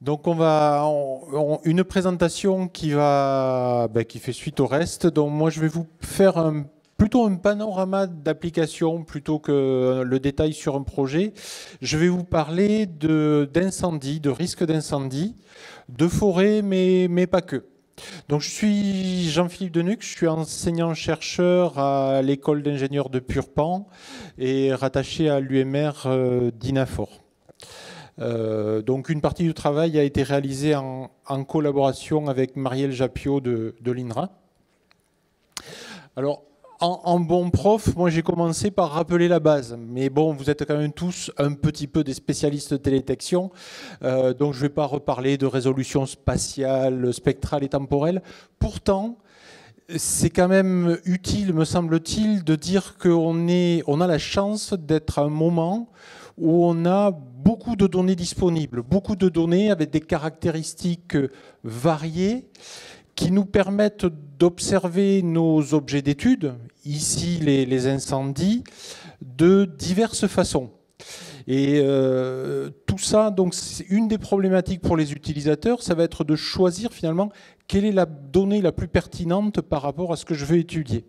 Donc une présentation qui fait suite au reste. Donc moi je vais vous faire plutôt un panorama d'applications plutôt que le détail sur un projet. Je vais vous parler d'incendie, de risque d'incendie, de forêt, mais pas que. Donc je suis Jean-Philippe Denuc, je suis enseignant-chercheur à l'école d'ingénieurs de Purpan et rattaché à l'UMR d'Inafor. Donc une partie du travail a été réalisée en collaboration avec Marielle Jappiot de l'INRA. Alors, en bon prof, moi j'ai commencé par rappeler la base. Mais bon, vous êtes quand même tous un petit peu des spécialistes de télédétection. Donc je ne vais pas reparler de résolution spatiale, spectrale et temporelle. Pourtant, c'est quand même utile, me semble-t-il, de dire qu'on a la chance d'être à un moment où on a beaucoup de données disponibles, beaucoup de données avec des caractéristiques variées qui nous permettent d'observer nos objets d'étude, ici les incendies, de diverses façons. Et tout ça, donc, c'est une des problématiques pour les utilisateurs, ça va être de choisir finalement quelle est la donnée la plus pertinente par rapport à ce que je veux étudier.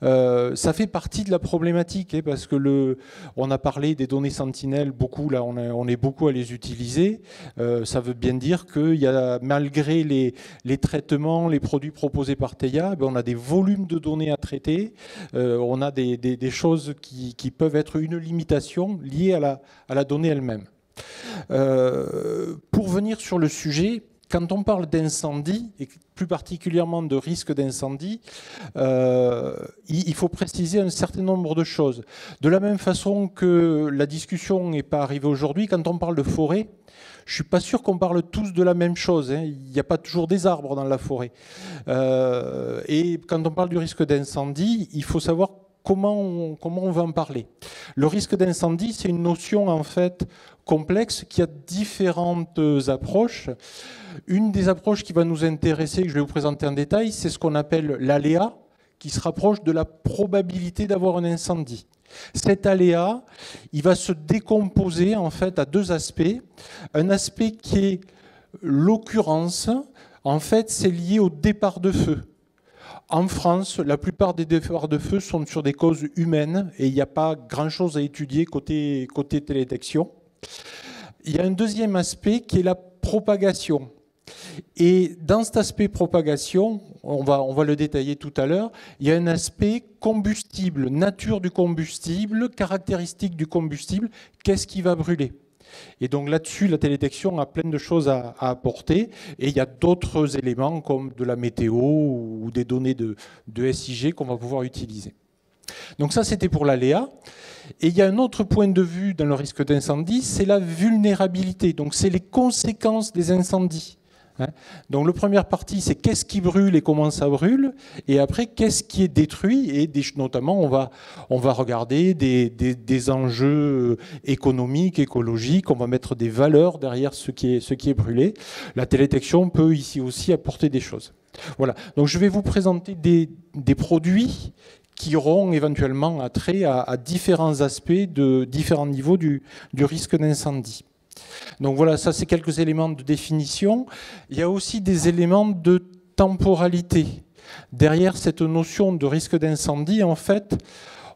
Ça fait partie de la problématique, parce que on a parlé des données sentinelles beaucoup, là on est beaucoup à les utiliser. Ça veut bien dire qu'il y a, malgré les traitements, les produits proposés par Teia, on a des volumes de données à traiter, on a des choses qui peuvent être une limitation liée à la donnée elle-même. Pour venir sur le sujet, quand on parle d'incendie, et plus particulièrement de risque d'incendie, il faut préciser un certain nombre de choses. De la même façon que la discussion n'est pas arrivée aujourd'hui, quand on parle de forêt, je ne suis pas sûr qu'on parle tous de la même chose. Il n'y a pas toujours des arbres dans la forêt. Et quand on parle du risque d'incendie, il faut savoir comment on va en parler. Le risque d'incendie, c'est une notion en fait complexe qui a différentes approches. Une des approches qui va nous intéresser, que je vais vous présenter en détail, c'est ce qu'on appelle l'aléa, qui se rapproche de la probabilité d'avoir un incendie. Cet aléa, il va se décomposer en fait à deux aspects. Un aspect qui est l'occurrence, en fait, c'est lié au départ de feu. En France, la plupart des départs de feu sont sur des causes humaines et il n'y a pas grand-chose à étudier côté télédétection. Il y a un deuxième aspect qui est la propagation. Et dans cet aspect propagation, on va le détailler tout à l'heure, il y a un aspect combustible, nature du combustible, caractéristique du combustible, qu'est-ce qui va brûler. Et donc là-dessus, la télédétection a plein de choses à apporter. Et il y a d'autres éléments comme de la météo ou des données de SIG qu'on va pouvoir utiliser. Donc ça, c'était pour l'aléa. Et il y a un autre point de vue dans le risque d'incendie, c'est la vulnérabilité. Donc c'est les conséquences des incendies. Donc la première partie, c'est qu'est-ce qui brûle et comment ça brûle, et après qu'est-ce qui est détruit, et notamment on va regarder des enjeux économiques, écologiques, on va mettre des valeurs derrière ce qui est brûlé. La télédétection peut ici aussi apporter des choses. Voilà, donc je vais vous présenter des produits qui auront éventuellement attrait à différents aspects de différents niveaux du risque d'incendie. Donc voilà, ça c'est quelques éléments de définition. Il y a aussi des éléments de temporalité. Derrière cette notion de risque d'incendie, en fait,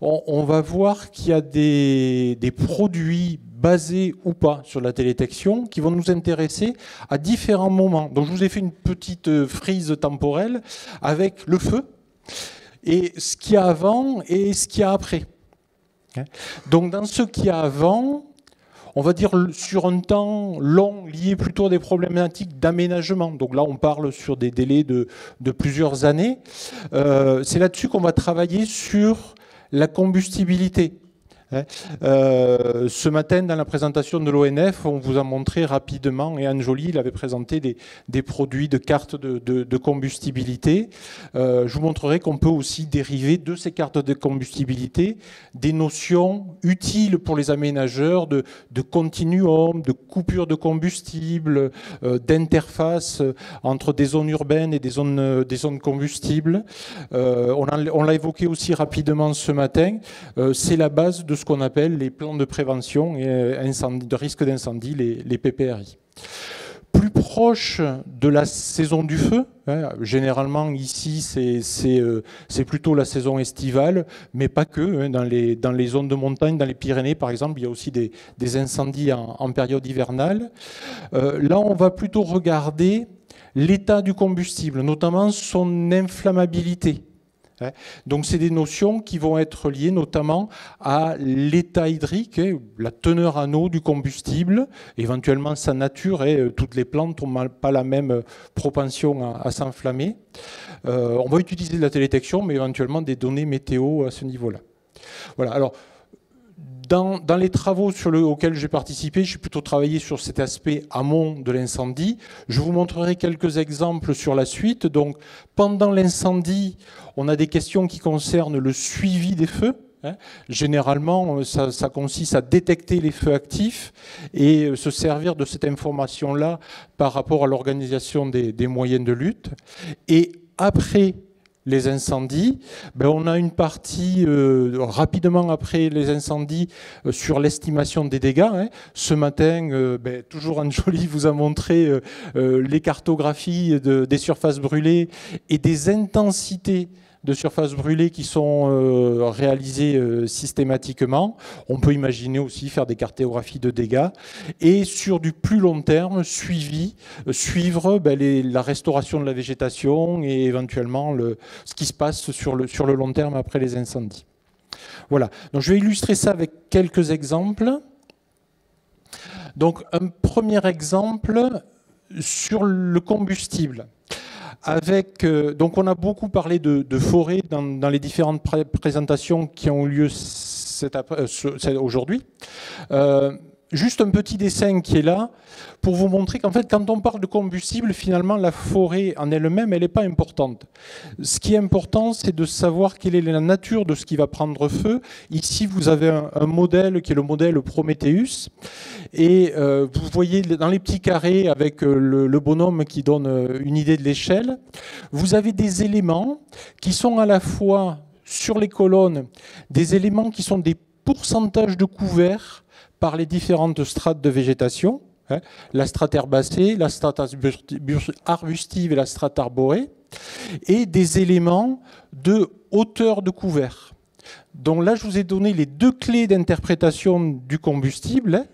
on va voir qu'il y a des produits basés ou pas sur la télédétection qui vont nous intéresser à différents moments. Donc je vous ai fait une petite frise temporelle avec le feu et ce qu'il y a avant et ce qu'il y a après. Donc dans ce qu'il y a avant, on va dire sur un temps long lié plutôt à des problématiques d'aménagement. Donc là, on parle sur des délais de plusieurs années. C'est là-dessus qu'on va travailler sur la combustibilité. Ce matin, dans la présentation de l'ONF, on vous a montré rapidement, et Anne Joly il avait présenté des produits de cartes de combustibilité. Je vous montrerai qu'on peut aussi dériver de ces cartes de combustibilité des notions utiles pour les aménageurs de continuum, de coupure de combustible, d'interface entre des zones urbaines et des zones combustibles. On l'a évoqué aussi rapidement ce matin. C'est la base de ce qu'on appelle les plans de prévention et de risque d'incendie, les PPRI. l'approche de la saison du feu, hein, généralement ici c'est plutôt la saison estivale, mais pas que, hein, dans les zones de montagne, dans les Pyrénées par exemple, il y a aussi des incendies en période hivernale. Là on va plutôt regarder l'état du combustible, notamment son inflammabilité. Donc c'est des notions qui vont être liées notamment à l'état hydrique, la teneur en eau du combustible, éventuellement sa nature, et toutes les plantes n'ont pas la même propension à s'enflammer. On va utiliser de la télédétection, mais éventuellement des données météo à ce niveau-là. Voilà. Alors, dans les travaux auxquels j'ai participé, j'ai plutôt travaillé sur cet aspect amont de l'incendie. Je vous montrerai quelques exemples sur la suite. Donc, pendant l'incendie, on a des questions qui concernent le suivi des feux. Généralement, ça consiste à détecter les feux actifs et se servir de cette information-là par rapport à l'organisation des moyens de lutte. Et après les incendies, on a une partie rapidement après les incendies sur l'estimation des dégâts. Ce matin, toujours Anne-Jolie vous a montré les cartographies des surfaces brûlées et des intensités de surfaces brûlées qui sont réalisées systématiquement. On peut imaginer aussi faire des cartographies de dégâts et sur du plus long terme, suivre la restauration de la végétation et éventuellement ce qui se passe sur le long terme après les incendies. Voilà, donc je vais illustrer ça avec quelques exemples. Donc un premier exemple sur le combustible. Donc on a beaucoup parlé de forêt dans les différentes présentations qui ont eu lieu aujourd'hui. Juste un petit dessin qui est là pour vous montrer qu'en fait, quand on parle de combustible, finalement, la forêt en elle-même, elle n'est pas importante. Ce qui est important, c'est de savoir quelle est la nature de ce qui va prendre feu. Ici, vous avez un modèle qui est le modèle Prometheus. Et vous voyez dans les petits carrés avec le bonhomme qui donne une idée de l'échelle, vous avez des éléments qui sont à la fois sur les colonnes, des éléments qui sont des pourcentages de couverts par les différentes strates de végétation, la strate herbacée, la strate arbustive et la strate arborée, et des éléments de hauteur de couvert. Donc là, je vous ai donné les deux clés d'interprétation du combustible,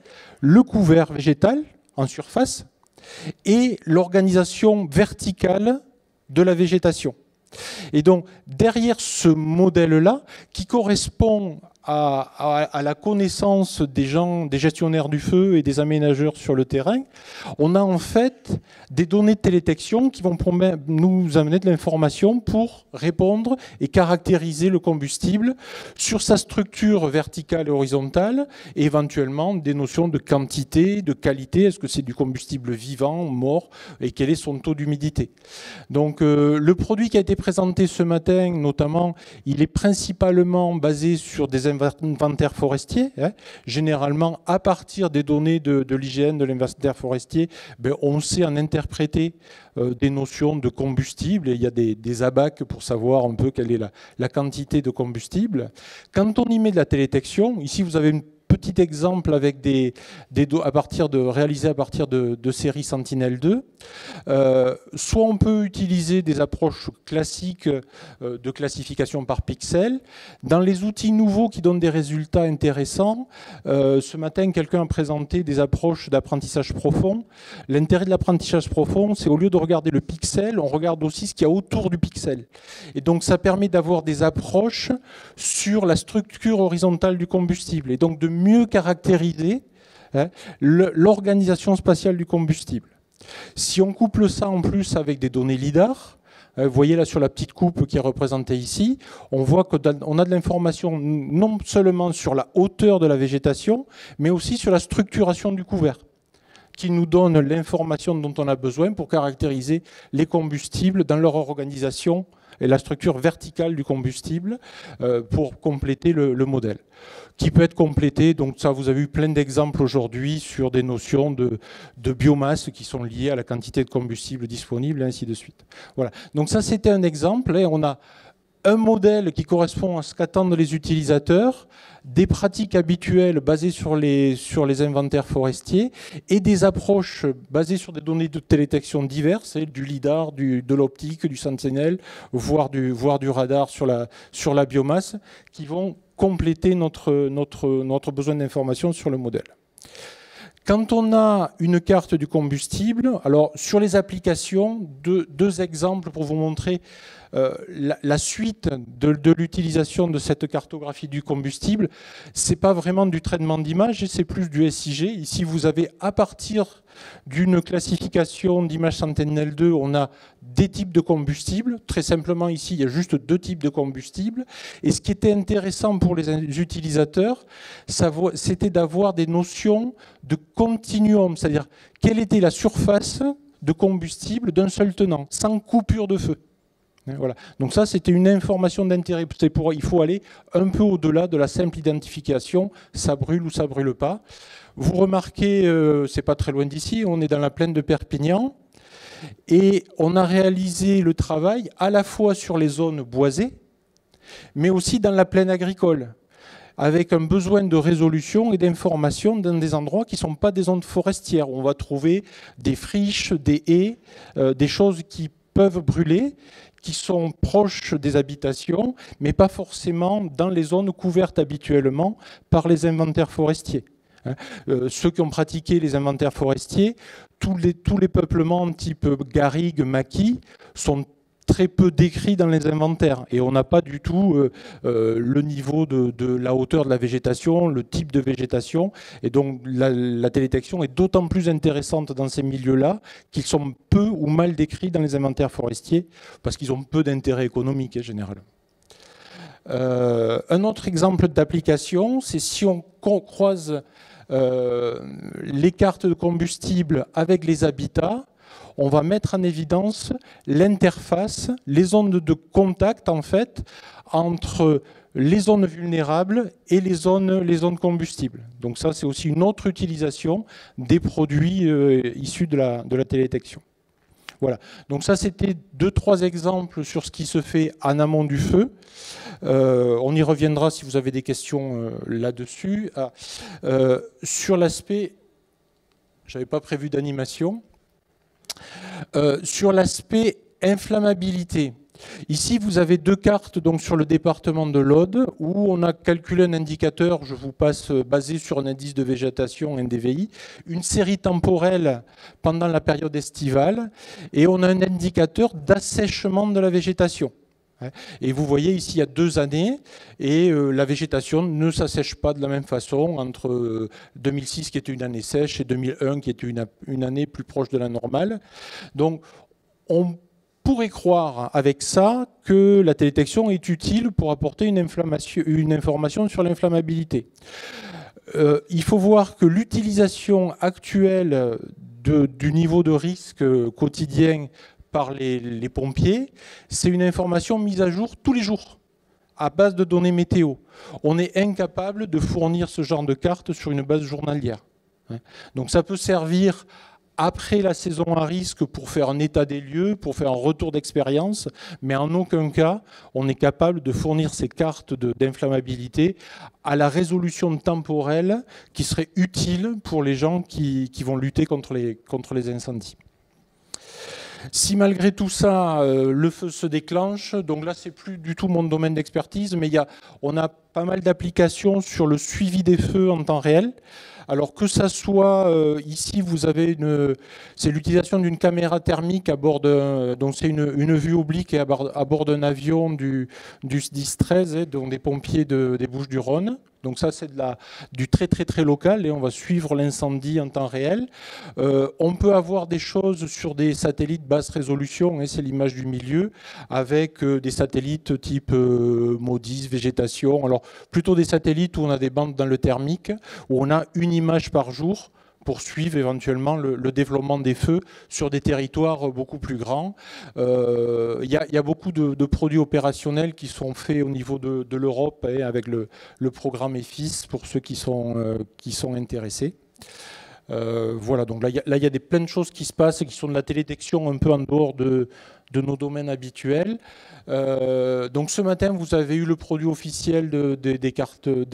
le couvert végétal en surface et l'organisation verticale de la végétation. Et donc, derrière ce modèle-là, qui correspond à la connaissance des gestionnaires du feu et des aménageurs sur le terrain, on a en fait des données de télédétection qui vont nous amener de l'information pour répondre et caractériser le combustible sur sa structure verticale et horizontale, et éventuellement des notions de quantité, de qualité, est-ce que c'est du combustible vivant, mort, et quel est son taux d'humidité. Donc le produit qui a été présenté ce matin, notamment, il est principalement basé sur des inventaires forestiers. Généralement, à partir des données de l'IGN, de l'inventaire forestier, on sait en interpréter des notions de combustible. Et il y a des ABAC pour savoir un peu quelle est la quantité de combustible. Quand on y met de la télédétection, ici vous avez une petit exemple avec réalisé à partir de séries Sentinel-2. Soit on peut utiliser des approches classiques de classification par pixels. Dans les outils nouveaux qui donnent des résultats intéressants, ce matin, quelqu'un a présenté des approches d'apprentissage profond. L'intérêt de l'apprentissage profond, c'est au lieu de regarder le pixel, on regarde aussi ce qu'il y a autour du pixel. Et donc, ça permet d'avoir des approches sur la structure horizontale du combustible et donc de mieux caractériser l'organisation spatiale du combustible. Si on couple ça en plus avec des données LIDAR, vous voyez là sur la petite coupe qui est représentée ici, on voit qu'on a de l'information non seulement sur la hauteur de la végétation, mais aussi sur la structuration du couvert, qui nous donne l'information dont on a besoin pour caractériser les combustibles dans leur organisation et la structure verticale du combustible pour compléter le modèle, qui peut être complété. Donc ça, vous avez eu plein d'exemples aujourd'hui sur des notions de biomasse qui sont liées à la quantité de combustible disponible, et ainsi de suite. Voilà. Donc ça, c'était un exemple. Et on a un modèle qui correspond à ce qu'attendent les utilisateurs, des pratiques habituelles basées sur les inventaires forestiers et des approches basées sur des données de télédetection diverses, du lidar, de l'optique, du sentinelle, voire du radar sur la biomasse, qui vont compléter notre besoin d'information sur le modèle. Quand on a une carte du combustible, alors sur les applications, deux exemples pour vous montrer la suite de l'utilisation de cette cartographie du combustible. Ce n'est pas vraiment du traitement d'image, c'est plus du SIG. Ici, vous avez, à partir d'une classification d'image Sentinel-2, on a des types de combustibles. Très simplement, ici, il y a juste 2 types de combustibles. Et ce qui était intéressant pour les utilisateurs, c'était d'avoir des notions de continuum, c'est-à-dire quelle était la surface de combustible d'un seul tenant, sans coupure de feu. Voilà. Donc ça, c'était une information d'intérêt. Il faut aller un peu au-delà de la simple identification, ça brûle ou ça brûle pas. Vous remarquez, c'est pas très loin d'ici, on est dans la plaine de Perpignan, et on a réalisé le travail à la fois sur les zones boisées, mais aussi dans la plaine agricole, avec un besoin de résolution et d'information dans des endroits qui ne sont pas des zones forestières, où on va trouver des friches, des haies, des choses qui peuvent brûler, qui sont proches des habitations, mais pas forcément dans les zones couvertes habituellement par les inventaires forestiers. Ceux qui ont pratiqué les inventaires forestiers, tous les peuplements type garrigue, maquis sont très peu décrits dans les inventaires et on n'a pas du tout le niveau de la hauteur de la végétation, le type de végétation, et donc la télédetection est d'autant plus intéressante dans ces milieux-là qu'ils sont peu ou mal décrits dans les inventaires forestiers parce qu'ils ont peu d'intérêt économique généralement. Un autre exemple d'application, c'est si on croise les cartes de combustible avec les habitats, on va mettre en évidence l'interface, les zones de contact en fait entre les zones vulnérables et les zones combustibles. Donc ça, c'est aussi une autre utilisation des produits issus de la télédetection. Voilà. Donc ça, c'était 2-3 exemples sur ce qui se fait en amont du feu. On y reviendra si vous avez des questions là-dessus. Sur l'aspect, je n'avais pas prévu d'animation. Sur l'aspect inflammabilité, ici vous avez 2 cartes donc, sur le département de l'Aude où on a calculé un indicateur, je vous passe, basé sur un indice de végétation, un DVI, une série temporelle pendant la période estivale et on a un indicateur d'assèchement de la végétation. Et vous voyez ici, il y a 2 années, et la végétation ne s'assèche pas de la même façon entre 2006, qui était une année sèche, et 2001, qui était une année plus proche de la normale. Donc, on pourrait croire avec ça que la télédetection est utile pour apporter une information sur l'inflammabilité. Il faut voir que l'utilisation actuelle du niveau de risque quotidien par les pompiers, c'est une information mise à jour tous les jours, à base de données météo. On est incapable de fournir ce genre de carte sur une base journalière. Donc ça peut servir après la saison à risque pour faire un état des lieux, pour faire un retour d'expérience, mais en aucun cas on est capable de fournir ces cartes d'inflammabilité à la résolution temporelle qui serait utile pour les gens qui vont lutter contre les incendies. Si malgré tout ça, le feu se déclenche, donc là c'est plus du tout mon domaine d'expertise, mais on a pas mal d'applications sur le suivi des feux en temps réel. Alors que ça soit, ici vous avez c'est l'utilisation d'une caméra thermique à bord donc c'est une vue oblique à bord d'un avion du SDIS 13, donc des pompiers des Bouches-du-Rhône. Donc ça c'est du très très très local et on va suivre l'incendie en temps réel. On peut avoir des choses sur des satellites basse résolution, c'est l'image du milieu, avec des satellites type MODIS, végétation. Alors plutôt des satellites où on a des bandes dans le thermique, où on a une image par jour pour suivre éventuellement le développement des feux sur des territoires beaucoup plus grands. Il y a beaucoup de produits opérationnels qui sont faits au niveau de l'Europe avec le programme EFIS pour ceux qui sont intéressés. Voilà, donc là il y a plein de choses qui se passent et qui sont de la télédetection un peu en dehors de nos domaines habituels. Donc ce matin, vous avez eu le produit officiel des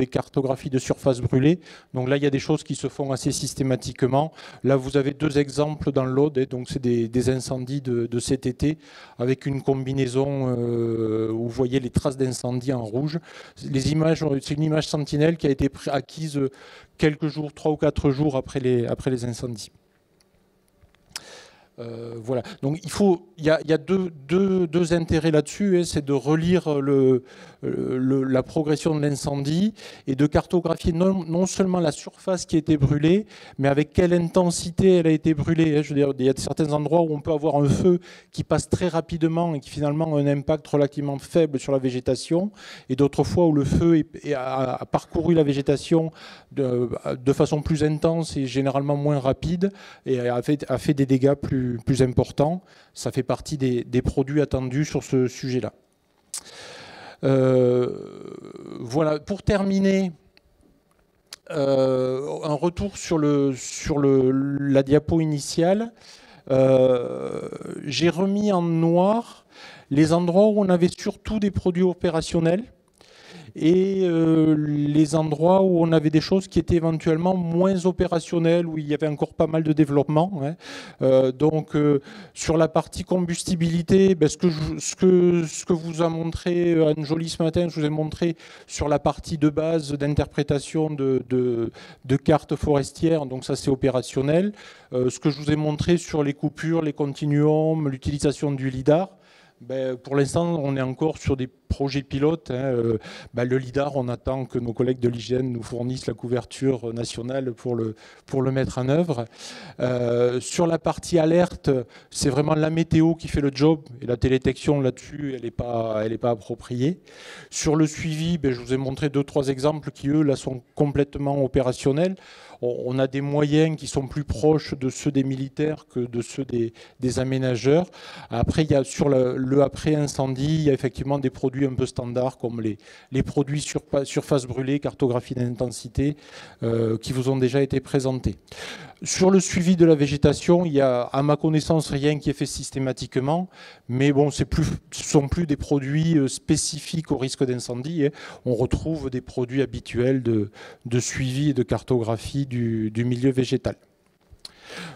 cartographies de surface brûlée. Donc là, il y a des choses qui se font assez systématiquement. Là, vous avez 2 exemples dans l'Aude. Donc c'est des incendies de cet été avec une combinaison où vous voyez les traces d'incendie en rouge. Les images, c'est une image sentinelle qui a été acquise quelques jours, 3 ou 4 jours après les incendies. Voilà. Donc il y a deux intérêts là-dessus, hein, c'est de relire la progression de l'incendie et de cartographier non seulement la surface qui a été brûlée, mais avec quelle intensité elle a été brûlée. Hein. Je veux dire, il y a certains endroits où on peut avoir un feu qui passe très rapidement et qui finalement a un impact relativement faible sur la végétation, et d'autres fois où le feu a parcouru la végétation de façon plus intense et généralement moins rapide et a fait des dégâts plus important. Ça fait partie des produits attendus sur ce sujet-là. Voilà, pour terminer, un retour sur la diapo initiale. J'ai remis en noir les endroits où on avait surtout des produits opérationnels et les endroits où on avait des choses qui étaient éventuellement moins opérationnelles, où il y avait encore pas mal de développement. Hein. Donc sur la partie combustibilité, ben, ce que vous a montré Anne Joly ce matin, je vous ai montré sur la partie de base d'interprétation de cartes forestières, donc ça c'est opérationnel. Ce que je vous ai montré sur les coupures, les continuums, l'utilisation du LIDAR, ben, pour l'instant, on est encore sur des projets pilotes. Hein. Ben, le LIDAR, on attend que nos collègues de l'hygiène nous fournissent la couverture nationale pour le mettre en œuvre. Sur la partie alerte, c'est vraiment la météo qui fait le job. Et la télédétection là-dessus, elle n'est pas appropriée. Sur le suivi, ben, je vous ai montré 2-3 exemples qui, eux, là, sont complètement opérationnels. On a des moyens qui sont plus proches de ceux des militaires que de ceux des aménageurs. Après, il y a sur le après-incendie, il y a effectivement des produits un peu standards comme les produits surface brûlée, cartographie d'intensité, qui vous ont déjà été présentés. Sur le suivi de la végétation, il y a, à ma connaissance, rien qui est fait systématiquement, mais bon, ce sont plus des produits spécifiques au risque d'incendie. Hein. On retrouve des produits habituels de suivi et de cartographie du milieu végétal.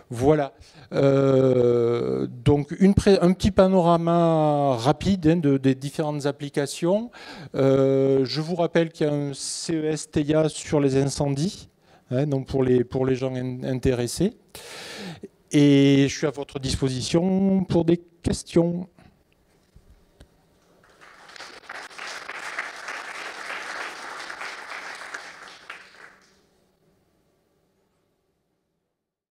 Voilà. Donc un petit panorama rapide hein, des différentes applications. Je vous rappelle qu'il y a un CES TEIA sur les incendies. Donc pour les gens intéressés. Et je suis à votre disposition pour des questions.